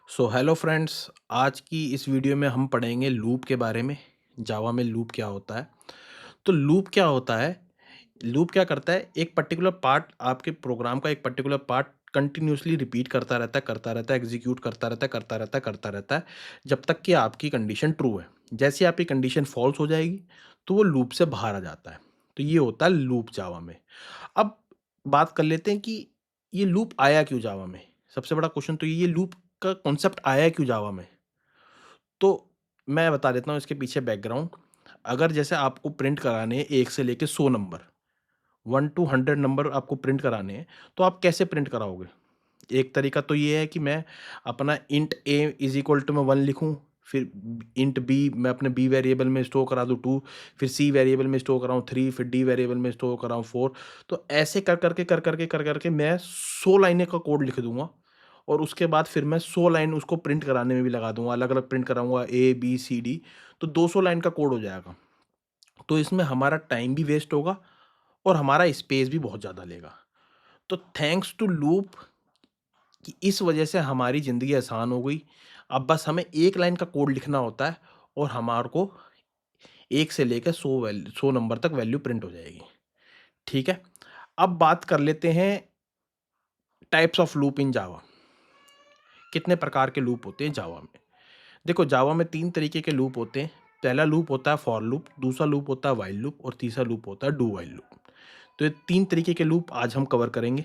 So hello friends, आज की इस वीडियो में हम पढ़ेंगे लूप के बारे में। जावा में लूप क्या होता है? तो लूप क्या होता है? लूप क्या करता है, एक पर्टिकुलर पार्ट, आपके प्रोग्राम का एक पर्टिकुलर पार्ट कंटिन्यूअसली रिपीट करता रहता है, एग्जीक्यूट करता रहता है, जब तक कि आपकी कंडीशन ट्रू है। जैसे ही आपकी कंडीशन फॉल्स हो जाएगी, तो वो लूप से बाहर आ जाता है। तो ये होता है लूप जावा में। अब बात कर लेते हैं कि ये लूप आया क्यों जावा में? सबसे बड़ा क्वेश्चन तो ये लूप का कॉन्सेप्ट आया क्यों जावा में? तो मैं बता देता हूँ इसके पीछे बैकग्राउंड। अगर जैसे आपको प्रिंट कराने हैं 1 से लेके 100 नंबर, 1 टू 100 नंबर आपको प्रिंट कराने हैं, तो आप कैसे प्रिंट कराओगे? एक तरीका तो ये है कि मैं अपना int a is equal to मैं 1 लिखूँ, फिर इंट b मैं अपने b वेरिएबल में स्टोर करा दूँ 2, फिर c वेरिएबल में स्टोर कराऊँ 3, फिर d वेरिएबल में स्टोर कराऊँ 4। तो ऐसे कर करके मैं 100 लाइनें का कोड लिख दूँगा और उसके बाद फिर मैं 100 लाइन उसको प्रिंट कराने में भी लगा दूँगा, अलग-अलग प्रिंट कराऊँगा a, b, c, d, तो 200 लाइन का कोड हो जाएगा। तो इसमें हमारा टाइम भी वेस्ट होगा और हमारा स्पेस भी बहुत ज़्यादा लेगा। तो थैंक्स टू लूप कि इस वजह से हमारी ज़िंदगी आसान हो गई। अब बस हमें 1 लाइन का कोड लिखना होता है और हमारे को 1 से लेके 100 नंबर तक वैल्यू प्रिंट हो जाएगी। ठीक है? अब बात कर लेते हैं टाइप्स ऑफ लूप इन जावा। कितने प्रकार के लूप होते हैं जावा में? देखो, जावा में 3 तरीके के लूप होते हैं। पहला लूप होता है फॉर लूप, दूसरा लूप होता है व्हाइल लूप और तीसरा लूप होता है डू व्हाइल लूप। तो ये 3 तरीके के लूप आज हम कवर करेंगे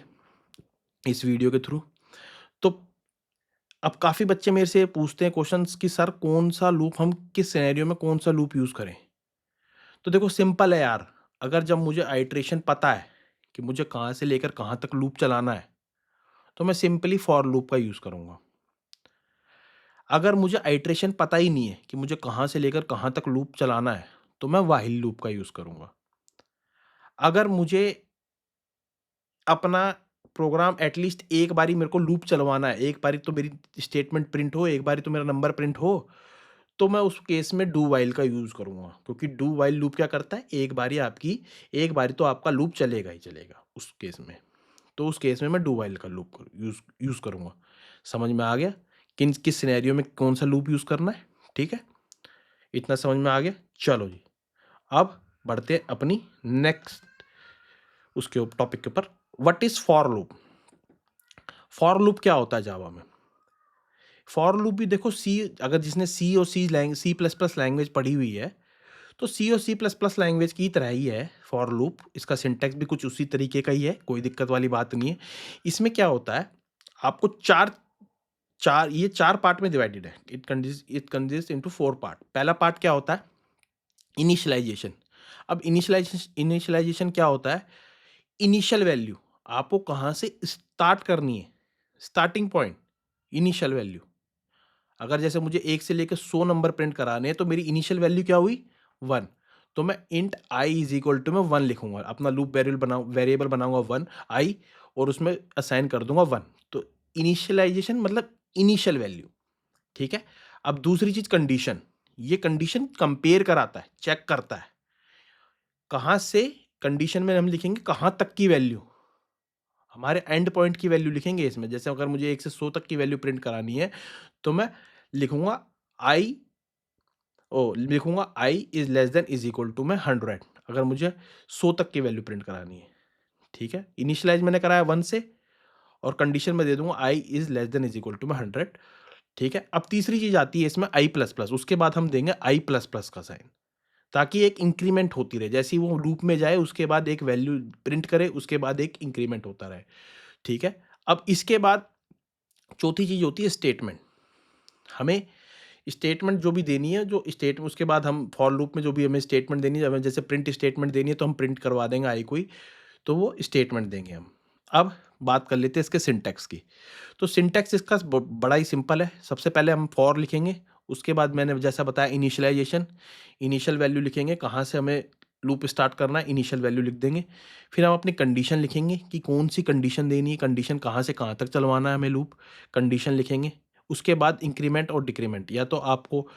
इस वीडियो के थ्रू। तो अब काफ़ी बच्चे मेरे से पूछते हैं क्वेश्चंस कि सर कौन सा लूप, हम किस सिनेरियो में कौन सा लूप यूज़ करें? तो देखो सिंपल है यार, अगर जब मुझे आइट्रेशन पता है कि मुझे कहाँ से लेकर कहाँ तक लूप चलाना है, तो मैं सिंपली फॉर लूप का यूज़ करूँगा। अगर मुझे आइट्रेशन पता ही नहीं है कि मुझे कहाँ से लेकर कहाँ तक लूप चलाना है, तो मैं व्हाइल लूप का यूज़ करूँगा। अगर मुझे अपना प्रोग्राम एटलीस्ट एक बारी मेरे को लूप चलवाना है, एक बारी तो मेरी स्टेटमेंट प्रिंट हो, एक बारी तो मेरा नंबर प्रिंट हो, तो मैं उस केस में डू व्हाइल का यूज़ करूँगा, क्योंकि डू व्हाइल लूप क्या करता है, एक बारी तो आपका लूप चलेगा ही चलेगा उस केस में। तो उस केस में मैं डू व्हाइल का लूप यूज़ यूज़ करूँगा। समझ में आ गया किस सिनेरियो में कौन-सा लूप यूज़ करना है? ठीक है? इतना समझ में आ गया? चलो जी, अब बढ़ते हैं अपनी नेक्स्ट उसके टॉपिक के ऊपर। What is for loop? For loop क्या होता है जावा में? फॉर लूप भी देखो, सी अगर जिसने सी प्लस प्लस लैंग्वेज पढ़ी हुई है, तो सी और सी प्लस प्लस लैंग्वेज की तरह ही है फॉर लूप। इसका सिंटैक्स भी कुछ उसी तरीके का ही है, कोई दिक्कत वाली बात नहीं है। इसमें क्या होता है, आपको 4 पार्ट में डिवाइडेड है। It consist into 4 part. पहला पार्ट क्या होता है? इनिशियलाइजेशन। अब इनिशियलाइजेशन क्या होता है? इनिशियल वैल्यू आपको कहाँ से स्टार्ट करनी है, स्टार्टिंग पॉइंट, इनिशियल वैल्यू। अगर जैसे मुझे 1 से लेके 100 नंबर प्रिंट कराने हैं, तो मेरी इनिशियल वैल्यू क्या हुई? 1। तो मैं int i is equal to मैं 1 लिखूँगा। अपना लूप वेरिएबल बनाऊँगा 1 i और उसमें असाइन कर दूँगा 1। तो इनिशियलाइजेशन मतलब इनिशियल वैल्यू, ठीक है? अब दूसरी चीज़ कंडीशन। ये कंडीशन कंपेयर कराता है, चेक करता है। कहाँ से? कंडीशन में हम लिखेंगे कहाँ तक की वैल्यू, हमारे एंड पॉइंट की वैल्यू लिखेंगे इसमें। जैसे अगर मुझे 1 से 100 तक की वैल्यू प्रिंट करानी है, तो मैं लिखूँगा i लिखूँगा i is less than is equal to मैं 100, अगर मुझे 100 तक की वैल्यू प्रिंट करानी है, ठीक है? इनिशियलाइज़ मैंने कराया 1 से और कंडीशन में दे दूँगा i is less than is equal to मैं 100, ठीक है? अब तीसरी चीज़ आती है इसमें i प्लस प्लस, उसके बाद हम देंगे i प्लस प्लस का साइन, ताकि एक इंक्रीमेंट होती रहे। जैसे ही वो लूप में जाए, उसके बाद एक वैल्यू प्रिंट करे, उसके बाद एक इंक्रीमेंट होता रहे, ठीक है? अब इसके बाद चौथी चीज़ होती है स्टेटमेंट। हमें स्टेटमेंट जो भी देनी है, जो स्टेट उसके बाद हम फॉर लूप में जो भी हमें स्टेटमेंट देनी है, हमें जैसे प्रिंट स्टेटमेंट देनी है, तो हम प्रिंट करवा देंगे आई कोई, तो वो स्टेटमेंट देंगे हम। अब बात कर लेते हैं इसके सिंटैक्स की। तो सिंटैक्स इसका बड़ा ही सिंपल है। सबसे पहले हम फॉर लिखेंगे, उसके बाद मैंने जैसा बताया इनिशियलाइजेशन, इनिशियल वैल्यू लिखेंगे, कहाँ से हमें लूप स्टार्ट करना है, इनिशियल वैल्यू लिख देंगे। फिर हम अपनी कंडीशन लिखेंगे कि कौन सी कंडीशन देनी है, कंडीशन कहाँ से कहाँ तक चलवाना है हमें लूप, कंडीशन लिखेंगे। उसके बाद इंक्रीमेंट और डिक्रीमेंट, या तो आपको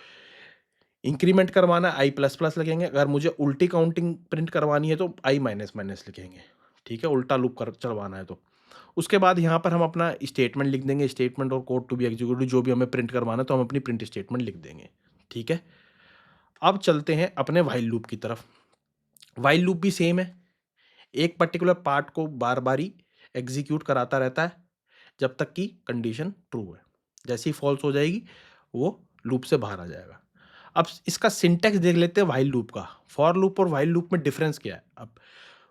इंक्रीमेंट करवाना है आई प्लस प्लस लिखेंगे, अगर मुझे उल्टी काउंटिंग प्रिंट करवानी है तो आई माइनस माइनस लिखेंगे, ठीक है? उल्टा लूप कर चलवाना है तो। उसके बाद यहाँ पर हम अपना स्टेटमेंट लिख देंगे, स्टेटमेंट और कोड टू बी एग्जीक्यूटेड, जो भी हमें प्रिंट करवाना है तो हम अपनी प्रिंट स्टेटमेंट लिख देंगे। ठीक है। अब चलते हैं अपने व्हाइल लूप की तरफ। व्हाइल लूप भी सेम है, एक पर्टिकुलर पार्ट को बार बार ही एग्जीक्यूट कराता रहता है जब तक कि कंडीशन ट्रू है। जैसे ही फॉल्स हो जाएगी वो लूप से बाहर आ जाएगा। अब इसका सिंटैक्स देख लेते हैं व्हाइल लूप का। फॉर लूप और व्हाइल लूप में डिफरेंस क्या है? अब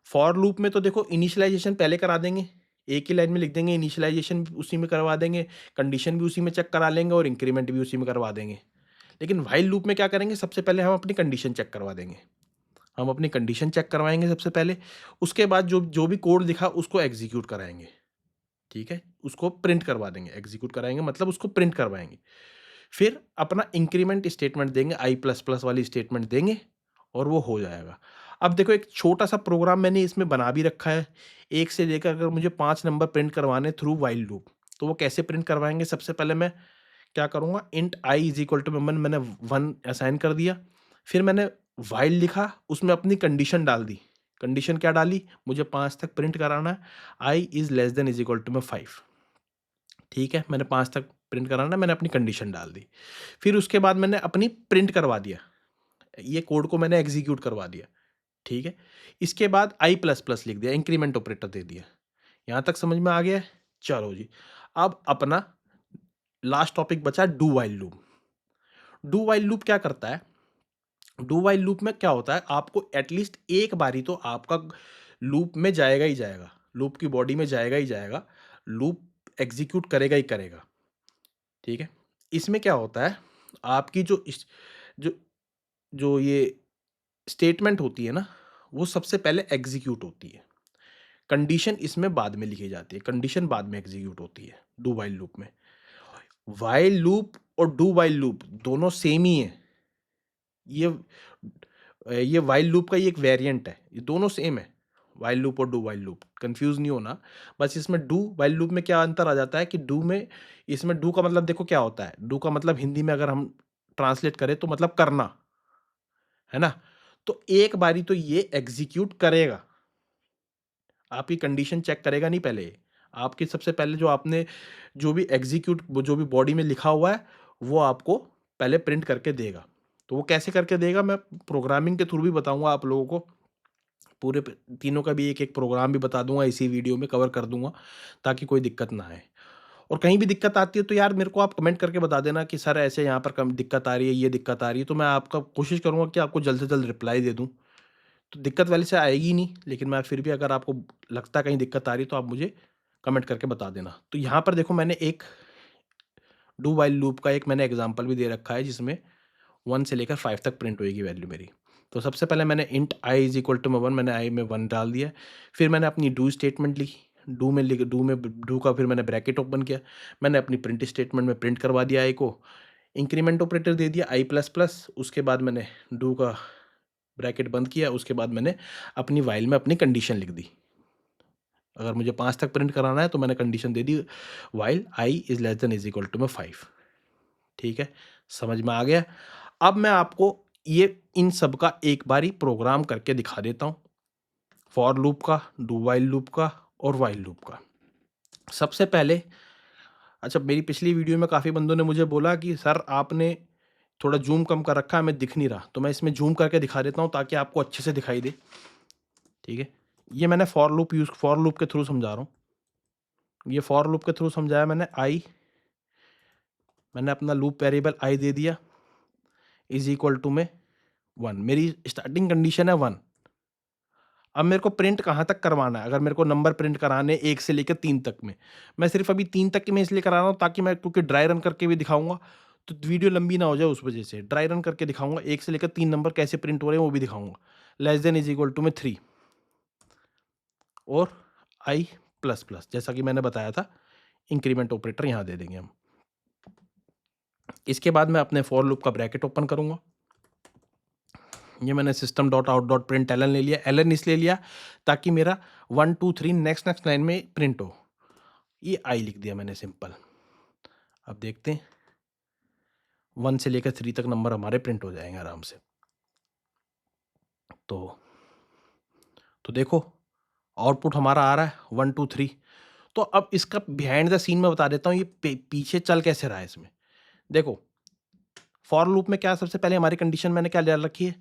फॉर लूप में तो देखो इनिशियलाइजेशन पहले करा देंगे, एक ही लाइन में लिख देंगे, इनिशियलाइजेशन उसी में करवा देंगे, कंडीशन भी उसी में चेक करा लेंगे और इंक्रीमेंट भी उसी में करवा देंगे। लेकिन व्हाइल लूप में क्या करेंगे, सबसे पहले हम अपनी कंडीशन चेक करवा देंगे। हम अपनी कंडीशन चेक करवाएंगे सबसे पहले, उसके बाद जो जो भी कोड लिखा उसको एग्जीक्यूट कराएंगे। ठीक है, उसको प्रिंट करवा देंगे, एग्जीक्यूट कराएंगे मतलब उसको प्रिंट करवाएंगे। फिर अपना इंक्रीमेंट स्टेटमेंट देंगे, आई प्लस प्लस वाली स्टेटमेंट देंगे और वो हो जाएगा। अब देखो एक छोटा सा प्रोग्राम मैंने इसमें बना भी रखा है, एक से लेकर अगर मुझे 5 नंबर प्रिंट करवाने थ्रू व्हाइल लूप, तो वो कैसे प्रिंट करवाएंगे? सबसे पहले मैं क्या करूँगा, int I is equal to मैंने 1 असाइन कर दिया, फिर मैंने व्हाइल लिखा, उसमें अपनी कंडीशन डाल दी। कंडीशन क्या डाली? मुझे 5 तक प्रिंट कराना है, i is less than is equal to में 5। ठीक है, मैंने 5 तक प्रिंट कराना है, मैंने अपनी कंडीशन डाल दी। फिर उसके बाद मैंने अपनी प्रिंट करवा दिया, ये कोड को मैंने एग्जीक्यूट करवा दिया। ठीक है, इसके बाद आई प्लस प्लस लिख दिया, इंक्रीमेंट ऑपरेटर दे दिया। यहाँ तक समझ में आ गया है? चलो जी, अब अपना लास्ट टॉपिक बचा do while loop. Do while loop क्या करता है? डू व्हाइल लूप में क्या होता है, आपको एटलीस्ट एक बारी तो आपका लूप में जाएगा ही जाएगा, लूप की बॉडी में जाएगा ही जाएगा, लूप एग्जीक्यूट करेगा ही करेगा। ठीक है, इसमें क्या होता है, आपकी जो जो ये स्टेटमेंट होती है ना, वो सबसे पहले एग्जीक्यूट होती है, कंडीशन इसमें बाद में लिखी जाती है, कंडीशन बाद में एग्जीक्यूट होती है डू व्हाइल लूप में। व्हाइल लूप और डू व्हाइल लूप दोनों सेम ही है। ये व्हाइल लूप का ही एक वेरिएंट है, ये दोनों सेम है, व्हाइल लूप और डू व्हाइल लूप, कंफ्यूज नहीं होना। बस इसमें डू व्हाइल लूप में क्या अंतर आ जाता है कि डू में, इसमें डू का मतलब देखो क्या होता है, डू का मतलब हिंदी में अगर हम ट्रांसलेट करें तो मतलब करना है ना। तो एक बारी तो ये एग्जीक्यूट करेगा, आपकी कंडीशन चेक करेगा नहीं पहले, आपकी सबसे पहले जो आपने जो भी एग्जीक्यूट जो भी बॉडी में लिखा हुआ है वो आपको पहले प्रिंट करके देगा। तो वो कैसे करके देगा मैं प्रोग्रामिंग के थ्रू भी बताऊंगा आप लोगों को, पूरे तीनों का भी एक एक प्रोग्राम भी बता दूंगा, इसी वीडियो में कवर कर दूंगा ताकि कोई दिक्कत ना आए। और कहीं भी दिक्कत आती है तो यार मेरे को आप कमेंट करके बता देना कि सर ऐसे यहाँ पर कम दिक्कत आ रही है, ये दिक्कत आ रही है, तो मैं आपका कोशिश करूंगा कि आपको जल्द से जल्द रिप्लाई दे दूं। तो दिक्कत वाले से आएगी ही नहीं, लेकिन मैं फिर भी अगर आपको लगता है कहीं दिक्कत आ रही है तो आप मुझे कमेंट करके बता देना। तो यहाँ पर देखो मैंने एक डू व्हाइल लूप का एक मैंने एग्जांपल भी दे रखा है जिसमें 1 से लेकर 5 तक प्रिंट होएगी वैल्यू मेरी। तो सबसे पहले मैंने int I is equal to में 1, मैंने आई में 1 डाल दिया। फिर मैंने अपनी डू स्टेटमेंट लिखी, डू का फिर मैंने ब्रैकेट ओपन किया, मैंने अपनी प्रिंट स्टेटमेंट में प्रिंट करवा दिया आई को, इंक्रीमेंट ऑपरेटर दे दिया आई प्लस प्लस, उसके बाद मैंने डू का ब्रैकेट बंद किया, उसके बाद मैंने अपनी व्हाइल में अपनी कंडीशन लिख दी। अगर मुझे 5 तक प्रिंट कराना है तो मैंने कंडीशन दे दी while I is less than is equal to में 5। ठीक है, समझ में आ गया? अब मैं आपको ये इन सब का एक बारी प्रोग्राम करके दिखा देता हूँ, फॉर लूप का, डू व्हाइल लूप का और व्हाइल लूप का। सबसे पहले, अच्छा मेरी पिछली वीडियो में काफ़ी बंदों ने मुझे बोला कि सर आपने थोड़ा जूम कम कर रखा है, हमें दिख नहीं रहा, तो मैं इसमें जूम करके दिखा देता हूँ ताकि आपको अच्छे से दिखाई दे। ठीक है, ये मैंने फॉर लूप के थ्रू समझा रहा हूँ, ये फॉर लूप के थ्रू समझाया मैंने। मैंने अपना लूप वेरिएबल आई दे दिया इज इक्वल टू में 1, मेरी स्टार्टिंग कंडीशन है 1। अब मेरे को प्रिंट कहाँ तक करवाना है, अगर मेरे को नंबर प्रिंट कराने 1 से लेकर 3 तक में, मैं सिर्फ अभी 3 तक के मैं इसलिए करा रहा हूँ ताकि मैं, क्योंकि ड्राई रन करके भी दिखाऊंगा तो वीडियो लंबी ना हो जाए, उस वजह से ड्राई रन करके दिखाऊंगा, 1 से लेकर 3 नंबर कैसे प्रिंट हो रहे हैं वो भी दिखाऊंगा। Less than is equal to में 3 और आई प्लस प्लस, जैसा कि मैंने बताया था इंक्रीमेंट ऑपरेटर यहाँ दे देंगे हम। इसके बाद मैं अपने फॉर लूप का ब्रैकेट ओपन करूंगा, ये मैंने system dot out dot print L N ले लिया, एलन इसलिए लिया ताकि मेरा 1 2 3 नेक्स्ट लाइन में प्रिंट हो। ये आई लिख दिया मैंने सिंपल। अब देखते हैं 1 से लेकर 3 तक नंबर हमारे प्रिंट हो जाएंगे आराम से। तो देखो आउटपुट हमारा आ रहा है 1 2 3, तो अब इसका बिहाइंड द सीन मैं बता देता हूँ, ये पीछे चल कैसे रहा है इसमें। देखो, फॉर लूप में क्या सबसे पहले हमारी कंडीशन मैंने क्या डाल रखी है,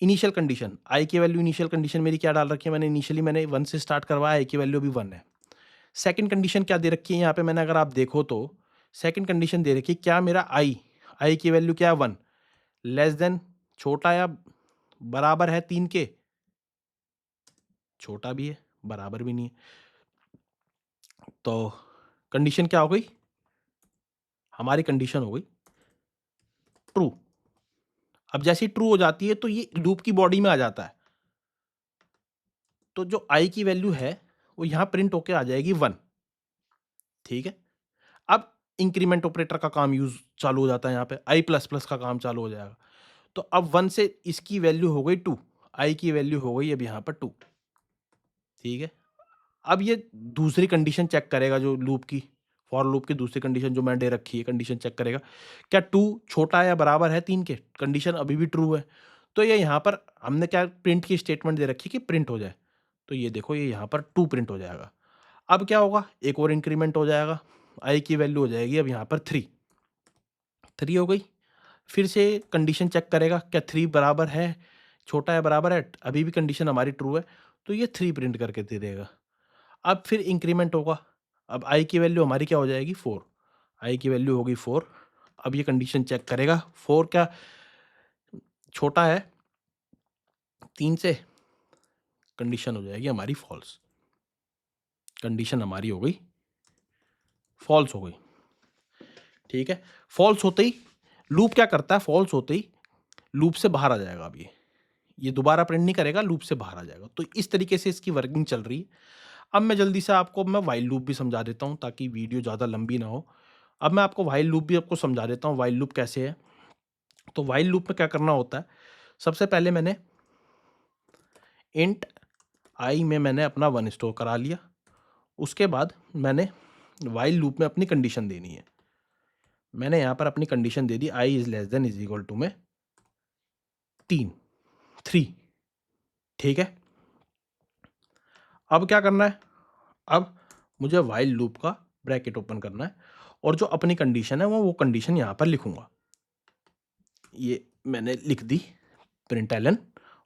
इनिशियल कंडीशन, आई की वैल्यू इनिशियल कंडीशन मेरी क्या डाल रखी है, मैंने इनिशियली मैंने 1 से स्टार्ट करवाया, आई की वैल्यू अभी 1 है। सेकंड कंडीशन क्या दे रखी है यहाँ पे मैंने, अगर आप देखो तो सेकंड कंडीशन दे रखी है, क्या मेरा आई की वैल्यू क्या है 1, लेस देन, छोटा या बराबर है 3 के, छोटा भी है बराबर भी नहीं है। तो कंडीशन क्या हो गई, हमारी कंडीशन हो गई ट्रू। अब जैसे ही ट्रू हो जाती है तो ये लूप की बॉडी में आ जाता है, तो जो आई की वैल्यू है वो यहां प्रिंट होके आ जाएगी 1। ठीक है, अब इंक्रीमेंट ऑपरेटर का काम यूज चालू हो जाता है, यहाँ पे आई प्लस प्लस का काम चालू हो जाएगा। तो अब 1 से इसकी वैल्यू हो गई 2, आई की वैल्यू हो गई अब यहाँ पर 2। ठीक है, अब ये दूसरी कंडीशन चेक करेगा, जो लूप की, फॉर लूप की दूसरी कंडीशन जो मैंने दे रखी है, कंडीशन चेक करेगा क्या 2 छोटा या बराबर है 3 के, कंडीशन अभी भी ट्रू है। तो ये यहाँ पर हमने क्या प्रिंट की स्टेटमेंट दे रखी है कि प्रिंट हो जाए, तो ये देखो ये यहाँ पर 2 प्रिंट हो जाएगा। अब क्या होगा, एक और इंक्रीमेंट हो जाएगा, आई की वैल्यू हो जाएगी अब यहाँ पर 3 हो गई। फिर से कंडीशन चेक करेगा क्या 3 बराबर है, छोटा है बराबर है, अभी भी कंडीशन हमारी ट्रू है, तो ये 3 प्रिंट करके दे देगा। अब फिर इंक्रीमेंट होगा, अब आई की वैल्यू हमारी क्या हो जाएगी 4, आई की वैल्यू होगी 4। अब ये कंडीशन चेक करेगा 4 क्या छोटा है 3 से, कंडीशन हो जाएगी हमारी फॉल्स, कंडीशन हमारी हो गई फॉल्स हो गई। ठीक है, फॉल्स होते ही लूप क्या करता है, फॉल्स होते ही लूप से बाहर आ जाएगा। अब ये दोबारा प्रिंट नहीं करेगा, लूप से बाहर आ जाएगा। तो इस तरीके से इसकी वर्किंग चल रही है। अब मैं जल्दी से आपको मैं व्हाइल लूप भी समझा देता हूँ ताकि वीडियो ज़्यादा लंबी ना हो। अब मैं आपको व्हाइल लूप भी आपको समझा देता हूँ, व्हाइल लूप कैसे है। तो व्हाइल लूप में क्या करना होता है, सबसे पहले मैंने इंट आई में मैंने अपना 1 स्टोर करा लिया। उसके बाद मैंने व्हाइल लूप में अपनी कंडीशन देनी है। मैंने यहाँ पर अपनी कंडीशन दे दी, I is less than is equal to में 3। ठीक है, अब क्या करना है, अब मुझे व्हाइल लूप का ब्रैकेट ओपन करना है और जो अपनी कंडीशन है वो कंडीशन यहाँ पर लिखूंगा। ये मैंने लिख दी प्रिंट एलन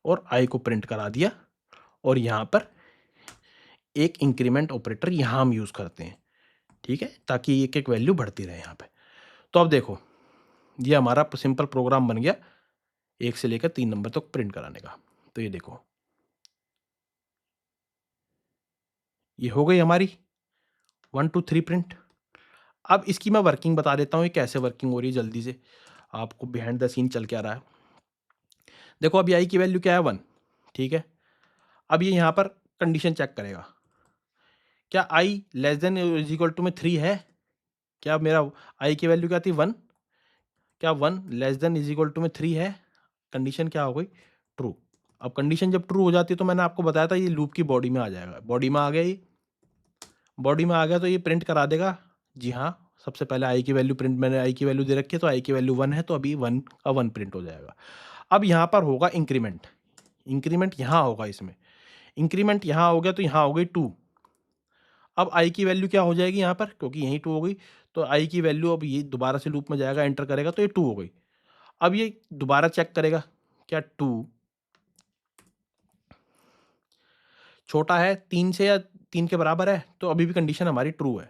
और आई को प्रिंट करा दिया, और यहाँ पर एक इंक्रीमेंट ऑपरेटर यहाँ हम यूज़ करते हैं। ठीक है, ताकि एक एक वैल्यू बढ़ती रहे यहाँ पे। तो अब देखो ये हमारा सिंपल प्रोग्राम बन गया 1 से लेकर 3 नंबर तक प्रिंट कराने का। तो ये देखो ये हो गई हमारी 1 2 3 प्रिंट। अब इसकी मैं वर्किंग बता देता हूँ, ये कैसे वर्किंग हो रही है जल्दी से, आपको बिहाइंड द सीन चल के आ रहा है। देखो अभी आई की वैल्यू क्या है 1। ठीक है, अब ये यहाँ पर कंडीशन चेक करेगा, क्या i less than is equal to में 3 है, क्या मेरा आई की वैल्यू क्या थी 1, क्या 1 less than is equal to में 3 है, कंडीशन क्या हो गई ट्रू। अब कंडीशन जब ट्रू हो जाती है तो मैंने आपको बताया था ये लूप की बॉडी में आ जाएगा, बॉडी में आ गया, ये बॉडी में आ गया तो ये प्रिंट करा देगा। जी हाँ, सबसे पहले आई की वैल्यू प्रिंट, मैंने आई की वैल्यू दे रखी है तो आई की वैल्यू 1 है, तो अभी 1 का 1 प्रिंट हो जाएगा। अब यहाँ पर होगा इंक्रीमेंट, इंक्रीमेंट यहाँ होगा, इसमें इंक्रीमेंट यहाँ हो गया तो यहाँ हो गई 2। अब आई की वैल्यू क्या हो जाएगी यहाँ पर, क्योंकि यहीं 2 हो गई, तो आई की वैल्यू अब ये दोबारा से लूप में जाएगा, एंटर करेगा तो ये 2 हो गई। अब ये दोबारा चेक करेगा क्या 2 छोटा है 3 से या 3 के बराबर है, तो अभी भी कंडीशन हमारी ट्रू है,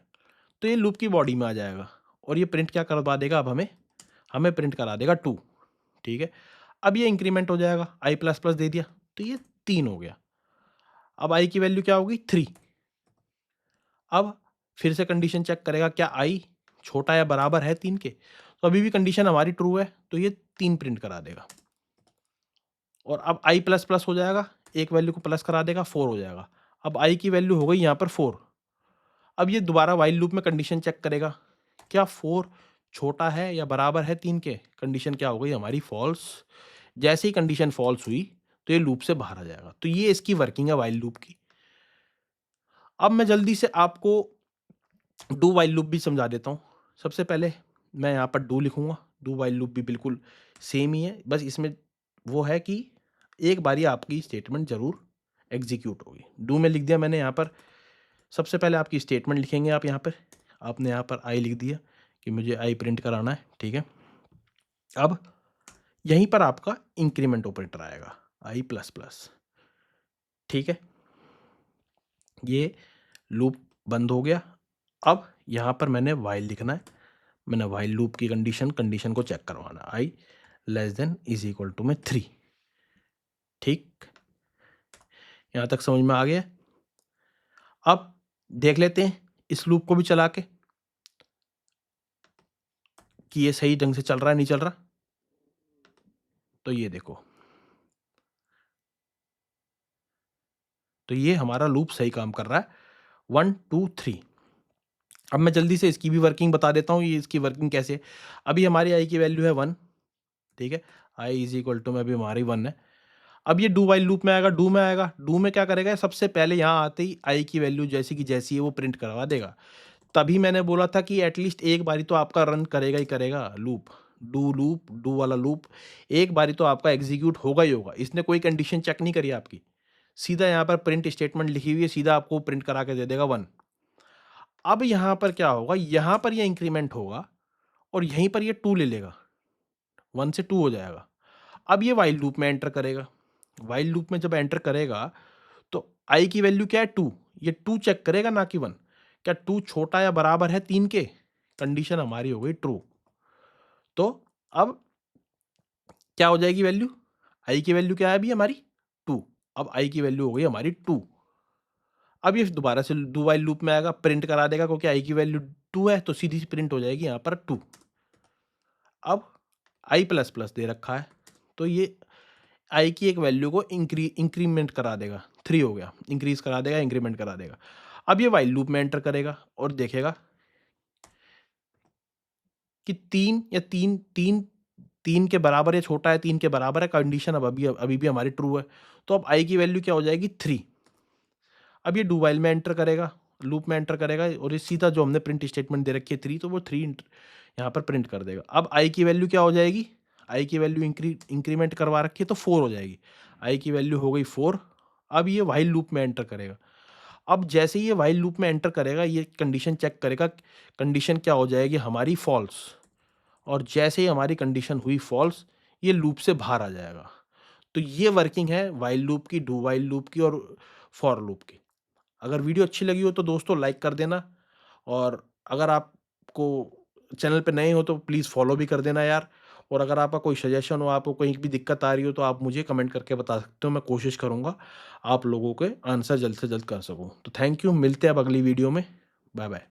तो ये लूप की बॉडी में आ जाएगा और ये प्रिंट क्या करवा देगा, अब हमें हमें प्रिंट करा देगा 2। ठीक है, अब ये इंक्रीमेंट हो जाएगा, आई प्लस प्लस दे दिया तो ये 3 हो गया। अब आई की वैल्यू क्या होगी 3। अब फिर से कंडीशन चेक करेगा क्या आई छोटा या बराबर है 3 के, तो अभी भी कंडीशन हमारी ट्रू है, तो ये 3 प्रिंट करा देगा। और अब आई प्लस प्लस हो जाएगा, एक वैल्यू को प्लस करा देगा, 4 हो जाएगा। अब आई की वैल्यू हो गई यहाँ पर 4। अब ये दोबारा व्हाइल लूप में कंडीशन चेक करेगा, क्या 4 छोटा है या बराबर है 3 के, कंडीशन क्या हो गई हमारी फॉल्स। जैसे ही कंडीशन फॉल्स हुई तो ये लूप से बाहर आ जाएगा। तो ये इसकी वर्किंग है व्हाइल लूप की। अब मैं जल्दी से आपको डू व्हाइल लूप भी समझा देता हूँ। सबसे पहले मैं यहाँ पर डू लिखूंगा, डू व्हाइल लूप भी बिल्कुल सेम ही है, बस इसमें वो है कि एक बारी आपकी स्टेटमेंट जरूर एग्जीक्यूट होगी। डू में लिख दिया मैंने यहाँ पर सबसे पहले आपकी स्टेटमेंट लिखेंगे आप यहाँ पर। आपने यहाँ पर आई लिख दिया कि मुझे आई प्रिंट कराना है, ठीक है। अब यहीं पर आपका इंक्रीमेंट ऑपरेटर आएगा, आई प्लस प्लस, ठीक है। ये लूप बंद हो गया। अब यहाँ पर मैंने व्हाइल लिखना है। मैंने व्हाइल लूप की कंडीशन को चेक करवाना, i less than is equal to में 3, ठीक। यहाँ तक समझ में आ गया। अब देख लेते हैं इस लूप को भी चला के कि ये सही ढंग से चल रहा है नहीं चल रहा। तो ये देखो, तो ये हमारा लूप सही काम कर रहा है, 1 2 3। अब मैं जल्दी से इसकी भी वर्किंग बता देता हूँ, ये इसकी वर्किंग कैसे है। अभी हमारी आई की वैल्यू है 1, ठीक है। आई इज इक्वल टू में अभी हमारी 1 है। अब ये डू वाइल लूप में आएगा, डू में आएगा। डू में क्या करेगा, सबसे पहले यहाँ आते ही आई की वैल्यू जैसी की जैसी है वो प्रिंट करवा देगा। तभी मैंने बोला था कि एटलीस्ट एक बारी तो आपका रन करेगा ही करेगा लूप, डू वाला लूप एक बारी तो आपका एग्जीक्यूट होगा ही होगा। इसने कोई कंडीशन चेक नहीं करी आपकी, सीधा यहाँ पर प्रिंट स्टेटमेंट लिखी हुई है, सीधा आपको प्रिंट करा के दे देगा 1। अब यहाँ पर क्या होगा, यहाँ पर ये इंक्रीमेंट होगा और यहीं पर ये 2 ले लेगा, 1 से 2 हो जाएगा। अब ये व्हाइल लूप में एंटर करेगा। व्हाइल लूप में जब एंटर करेगा तो आई की वैल्यू क्या है, 2। ये 2 चेक करेगा ना कि 1। क्या 2 छोटा या बराबर है 3 के? कंडीशन हमारी हो गई ट्रू। तो अब क्या हो जाएगी वैल्यू, आई की वैल्यू क्या है अभी हमारी 2। अब आई की वैल्यू हो गई हमारी 2। अब ये दोबारा से डू व्हाइल लूप में आएगा, प्रिंट करा देगा क्योंकि आई की वैल्यू 2 है, तो सीधी सी प्रिंट हो जाएगी यहाँ पर 2। अब आई प्लस प्लस दे रखा है, तो ये आई की एक वैल्यू को इंक्रीमेंट करा देगा, 3 हो गया, इंक्रीज करा देगा, इंक्रीमेंट करा देगा। अब ये व्हाइल लूप में एंटर करेगा और देखेगा कि 3 या 3 3 3 के बराबर या छोटा है 3 के बराबर है, कंडीशन अब अभी भी हमारी ट्रू है। तो अब आई की वैल्यू क्या हो जाएगी 3। अब ये डू व्हाइल में एंटर करेगा, लूप में एंटर करेगा और ये सीधा जो हमने प्रिंट स्टेटमेंट दे रखी है 3, तो वो 3 यहाँ पर प्रिंट कर देगा। अब आई की वैल्यू क्या हो जाएगी, आई की वैल्यू इंक्रीमेंट करवा रखी है तो 4 हो जाएगी। आई की वैल्यू हो गई 4। अब ये व्हाइल लूप में एंटर करेगा। अब जैसे ही ये व्हाइल लूप में एंटर करेगा ये कंडीशन चेक करेगा, कंडीशन क्या हो जाएगी हमारी फॉल्स। और जैसे ही हमारी कंडीशन हुई फॉल्स, ये लूप से बाहर आ जाएगा। तो ये वर्किंग है व्हाइल लूप की, डू व्हाइल लूप की और फॉर लूप की। अगर वीडियो अच्छी लगी हो तो दोस्तों लाइक कर देना, और अगर आपको चैनल पे नए हो तो प्लीज़ फॉलो भी कर देना यार। और अगर आपका कोई सजेशन हो, आपको कहीं भी दिक्कत आ रही हो तो आप मुझे कमेंट करके बता सकते हो, मैं कोशिश करूँगा आप लोगों के आंसर जल्द से जल्द कर सकूँ। तो थैंक यू, मिलते हैं अब अगली वीडियो में। Bye bye.